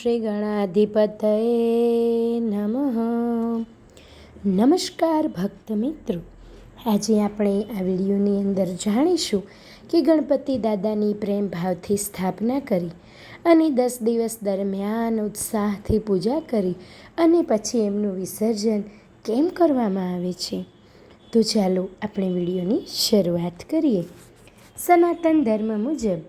શ્રી ગણાધિપતયે નમઃ. નમસ્કાર ભક્ત મિત્રો, આજે આપણે આ વિડીયોની અંદર જાણીશું કે ગણપતિ દાદાની પ્રેમ ભાવથી સ્થાપના કરી અને 10 દિવસ દરમિયાન ઉત્સાહથી પૂજા કરી અને પછી એમનું વિસર્જન કેમ કરવામાં આવે છે. તો ચાલો આપણે વિડીયોની શરૂઆત કરીએ. સનાતન ધર્મ મુજબ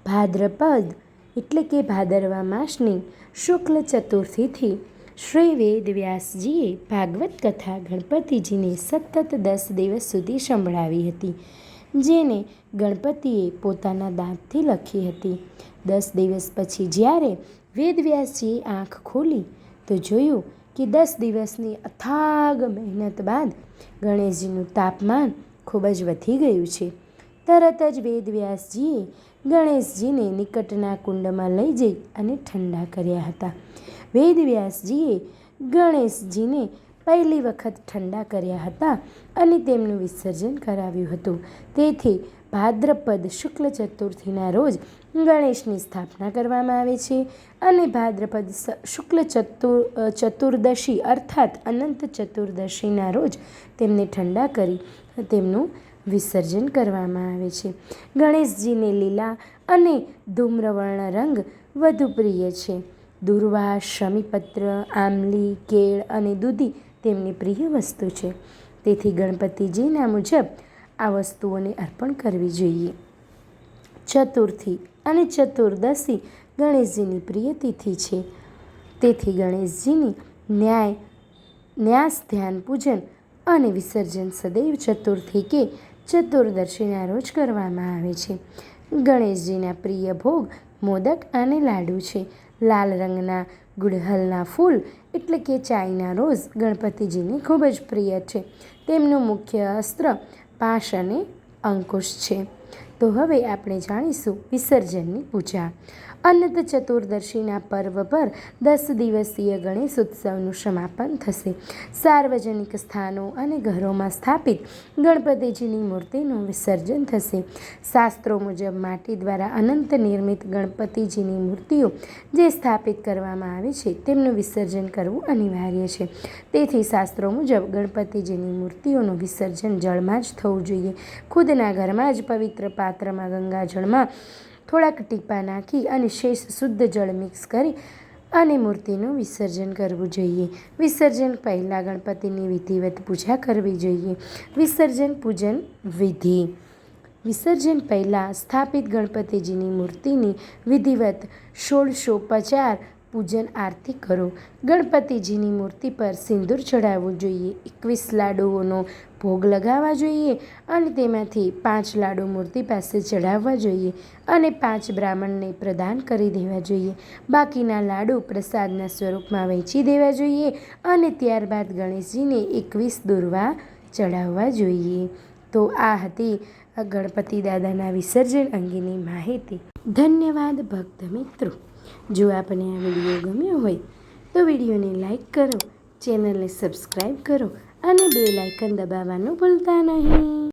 ભાદ્રપદ એટલે કે ભાદરવા માસની શુક્લ ચતુર્થીથી શ્રી વેદવ્યાસજીએ ભાગવત કથા ગણપતિજીને સતત 10 દિવસ સુધી સંભળાવી હતી, જેને ગણપતિએ પોતાના દાંતથી લખી હતી. 10 દિવસ પછી જ્યારે વેદવ્યાસજીએ આંખ ખોલી તો જોયું કે 10 દિવસની અથાગ મહેનત બાદ ગણેશજીનું તાપમાન ખૂબ જ વધી ગયું છે. તરત જ વેદવ્યાસજીએ ગણેશજીને નિકટના કુંડમાં લઈ જઈ અને ઠંડા કર્યા હતા. વેદવ્યાસજીએ ગણેશજીને પહેલી વખત ઠંડા કર્યા હતા અને તેમનું વિસર્જન કરાવ્યું હતું. તેથી ભાદ્રપદ શુક્લ ચતુર્થીના રોજ ગણેશની સ્થાપના કરવામાં આવે છે અને ભાદ્રપદ શુક્લ ચતુર્દશી અર્થાત અનંત ચતુર્દશીના રોજ તેમને ઠંડા કરી તેમનું વિસર્જન કરવામાં આવે છે. ગણેશજીને લીલા અને ધૂમ્રવર્ણ રંગ વધુ પ્રિય છે. દુર્વા, શમીપત્ર, આંબલી, કેળ અને દૂધી તેમની પ્રિય વસ્તુ છે. તેથી ગણપતિજીના મુજબ આ વસ્તુઓને અર્પણ કરવી જોઈએ. ચતુર્થી અને ચતુર્દશી ગણેશજીની પ્રિય તિથિ છે. તેથી ગણેશજીની ન્યાસ ધ્યાન પૂજન અને વિસર્જન સદૈવ ચતુર્થી કે ચતુર્દશીના રોજ કરવામાં આવે છે. ગણેશજીના પ્રિય ભોગ મોદક અને લાડુ છે. લાલ રંગના ગુડહલના ફૂલ એટલે કે ચાઇના રોઝ ગણપતિજીને ખૂબ જ પ્રિય છે. તેમનું મુખ્ય અસ્ત્ર પાશ અને અંકુશ છે. તો હવે આપણે જાણીશું વિસર્જનની પૂજા. અનંત ચતુર્દશીના પર્વ પર 10 દિવસીય ગણેશ ઉત્સવનું સમાપન થશે. સાર્વજનિક સ્થાનો અને ઘરોમાં સ્થાપિત ગણપતિજીની મૂર્તિનું વિસર્જન થશે. શાસ્ત્રો મુજબ માટી દ્વારા અનંત નિર્મિત ગણપતિજીની મૂર્તિઓ જે સ્થાપિત કરવામાં આવે છે તેમનું વિસર્જન કરવું અનિવાર્ય છે. તેથી શાસ્ત્રો મુજબ ગણપતિજીની મૂર્તિઓનું વિસર્જન જળમાં જ થવું જોઈએ. ખુદના ઘરમાં જ પવિત્ર પાત્રમાં ગંગાજળમાં થોડાક ટીપા નાખી અને શેષ શુદ્ધ જળ મિક્સ કરી અને મૂર્તિનું વિસર્જન કરવું જોઈએ. વિસર્જન પહેલાં ગણપતિની વિધિવત પૂજા કરવી જોઈએ. વિસર્જન પૂજન વિધિ. વિસર્જન પહેલાં સ્થાપિત ગણપતિજીની મૂર્તિની વિધિવત ષોડશોપચાર પૂજન આરતી કરો. ગણપતિજીની મૂર્તિ પર સિંદૂર ચડાવવું જોઈએ. 21 લાડુઓનો ભોગ લગાવવા જોઈએ અને તેમાંથી 5 લાડુ મૂર્તિ પાસે ચડાવવા જોઈએ અને 5 બ્રાહ્મણને પ્રદાન કરી દેવા જોઈએ. બાકીના લાડુ પ્રસાદના સ્વરૂપમાં વહેંચી દેવા જોઈએ અને ત્યારબાદ ગણેશજીને 21 દૂર્વા ચડાવવા જોઈએ. તો આ હતી ગણપતિ દાદાના વિસર્જન અંગેની માહિતી. ધન્યવાદ ભક્ત મિત્રો. જો આપને આ વિડીયો ગમ્યો હોય તો વિડીયોને લાઈક કરો, ચેનલને સબસ્ક્રાઈબ કરો અને બેલ આઇકન દબાવવાનું ભૂલતા નહીં.